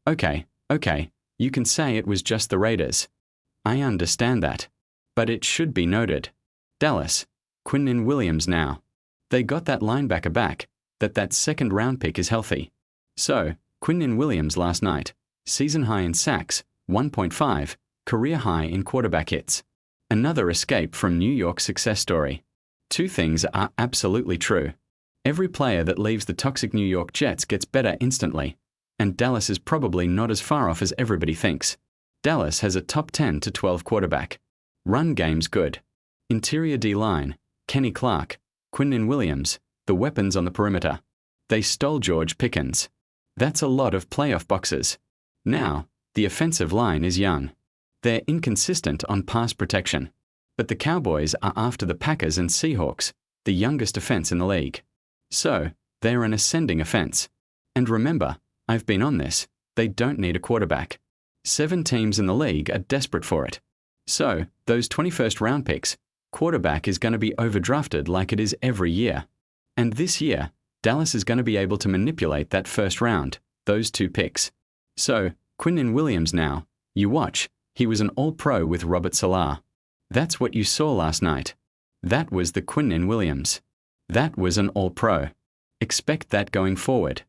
Okay, you can say it was just the Raiders. I understand that. But it should be noted. Dallas, Quinnen Williams now. They got that linebacker back, that second round pick is healthy. So, Quinnen Williams last night, season high in sacks, 1.5, career high in quarterback hits. Another escape from New York's success story. Two things are absolutely true. Every player that leaves the toxic New York Jets gets better instantly, and Dallas is probably not as far off as everybody thinks. Dallas has a top 10 to 12 quarterback. Run game's good. Interior D-line, Kenny Clark, Quinnen Williams, the weapons on the perimeter. They stole George Pickens. That's a lot of playoff boxes. Now, the offensive line is young. They're inconsistent on pass protection. But the Cowboys are after the Packers and Seahawks, the youngest offense in the league. So, they're an ascending offense. And remember, I've been on this, they don't need a quarterback. 7 teams in the league are desperate for it. So, those 21st round picks, quarterback is going to be overdrafted like it is every year. And this year, Dallas is going to be able to manipulate that first round, those 2 picks. So, Quinnen Williams now, you watch, he was an all-pro with Robert Saleh. That's what you saw last night. That was the Quinnen Williams. That was an all-pro. Expect that going forward.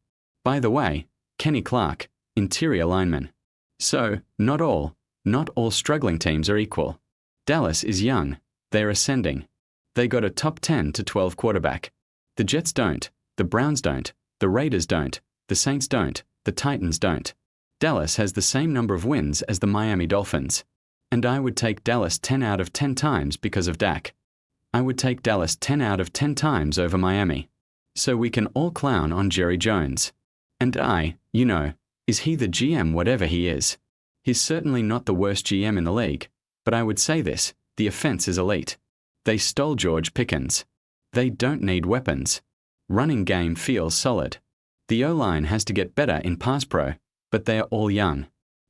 By the way, Kenny Clark, interior lineman. So, not all struggling teams are equal. Dallas is young. They're ascending. They got a top 10 to 12 quarterback. The Jets don't. The Browns don't. The Raiders don't. The Saints don't. The Titans don't. Dallas has the same number of wins as the Miami Dolphins. And I would take Dallas 10 out of 10 times because of Dak. I would take Dallas 10 out of 10 times over Miami. So we can all clown on Jerry Jones. And is he the GM whatever he is? He's certainly not the worst GM in the league, but I would say this, the offense is elite. They stole George Pickens. They don't need weapons. Running game feels solid. The O-line has to get better in pass pro, but they are all young.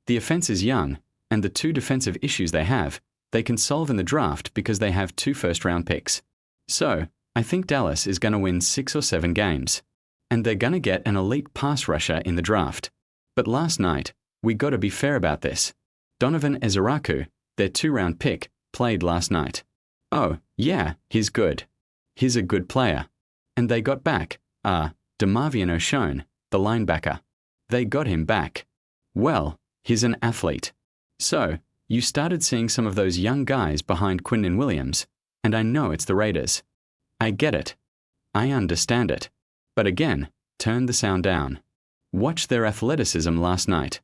The offense is young, and the 2 defensive issues they have, they can solve in the draft because they have 2 first-round picks. So, I think Dallas is going to win 6 or 7 games. And they're going to get an elite pass rusher in the draft. But last night, we got to be fair about this. Donovan Ezeraku, their 2-round pick, played last night. Oh, yeah, he's good. He's a good player. And they got back, DeMarvion O'Shone, the linebacker. They got him back. Well, he's an athlete. So, you started seeing some of those young guys behind Quinnen Williams, and I know it's the Raiders. I get it. I understand it. But again, turn the sound down. Watch their athleticism last night.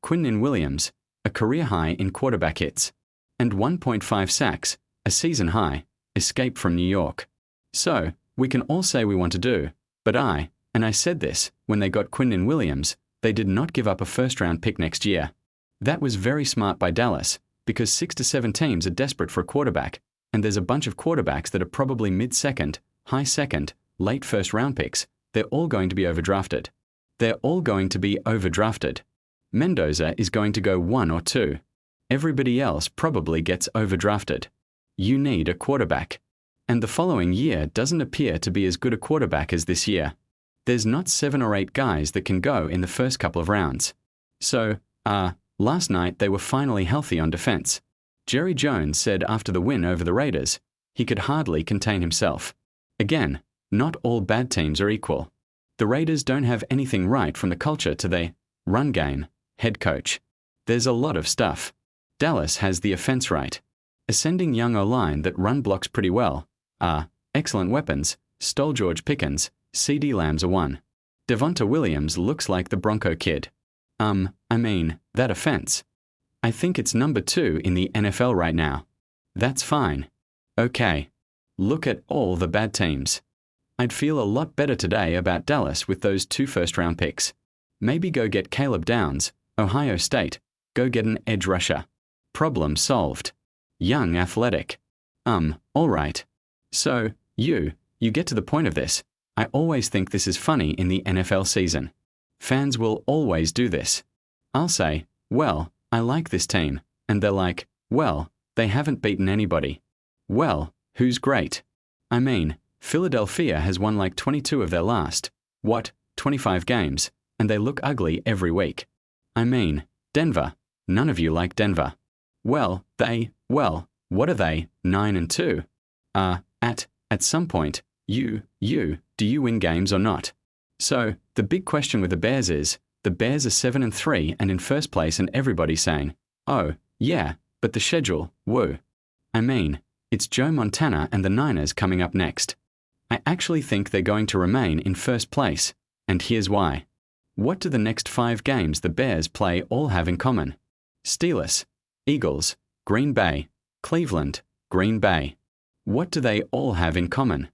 Quinnen Williams, a career high in quarterback hits, and 1.5 sacks, a season high, escape from New York. So, we can all say we want to do, but I said this, when they got Quinnen Williams, they did not give up a first-round pick next year. That was very smart by Dallas, because 6 to 7 teams are desperate for a quarterback, and there's a bunch of quarterbacks that are probably mid-second, high second, late first-round picks. They're all going to be overdrafted. Mendoza is going to go 1 or 2. Everybody else probably gets overdrafted. You need a quarterback. And the following year doesn't appear to be as good a quarterback as this year. There's not 7 or 8 guys that can go in the first couple of rounds. So, last night they were finally healthy on defense. Jerry Jones said after the win over the Raiders, he could hardly contain himself. Again, not all bad teams are equal. The Raiders don't have anything right from the culture to the run game, head coach. There's a lot of stuff. Dallas has the offense right. Ascending young O-line that run blocks pretty well. Excellent weapons, stole George Pickens, CeeDee Lamb's a 1. Devonta Williams looks like the Bronco kid. That offense. I think it's number 2 in the NFL right now. That's fine. Okay. Look at all the bad teams. I'd feel a lot better today about Dallas with those 2 first-round picks. Maybe go get Caleb Downs, Ohio State. Go get an edge rusher. Problem solved. Young athletic. All right. So, you get to the point of this. I always think this is funny in the NFL season. Fans will always do this. I'll say, well, I like this team. And they're like, well, they haven't beaten anybody. Well, who's great? Philadelphia has won like 22 of their last, 25 games, and they look ugly every week. I mean, Denver. None of you like Denver. Well, what are they, 9-2? At some point, do you win games or not? So, the big question with the Bears is, the Bears are 7-3 and in first place and everybody's saying, oh, yeah, but the schedule, woo. I mean, it's Joe Montana and the Niners coming up next. I actually think they're going to remain in first place, and here's why. What do the next 5 games the Bears play all have in common? Steelers, Eagles, Green Bay, Cleveland, Green Bay. What do they all have in common?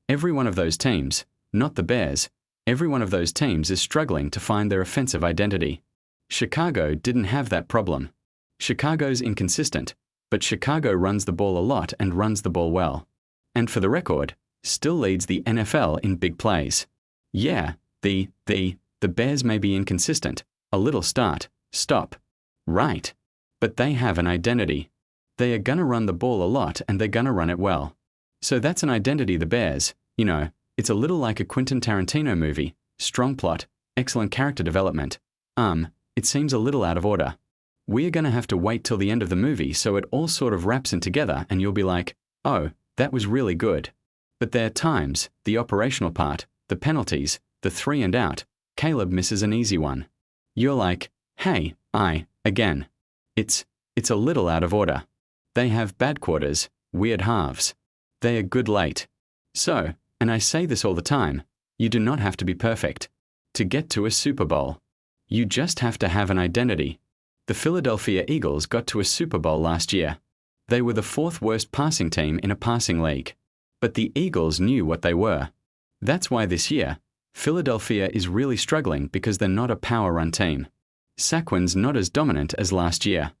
Every one of those teams, not the Bears, every one of those teams is struggling to find their offensive identity. Chicago didn't have that problem. Chicago's inconsistent, but Chicago runs the ball a lot and runs the ball well. And for the record, still leads the NFL in big plays. Yeah, the Bears may be inconsistent, a little stop. Right. But they have an identity. They are gonna run the ball a lot and they're gonna run it well. So that's an identity the Bears, it's a little like a Quentin Tarantino movie, strong plot, excellent character development. It seems a little out of order. We are gonna have to wait till the end of the movie so it all sort of wraps in together and you'll be like, oh, that was really good. But there are times, the operational part, the penalties, the 3 and out, Caleb misses an easy one. You're like, hey, again. It's a little out of order. They have bad quarters, weird halves. They are good late. So, and I say this all the time, you do not have to be perfect to get to a Super Bowl. You just have to have an identity. The Philadelphia Eagles got to a Super Bowl last year. They were the 4th worst passing team in a passing league. But the Eagles knew what they were. That's why this year, Philadelphia is really struggling because they're not a power run team. Saquon's not as dominant as last year.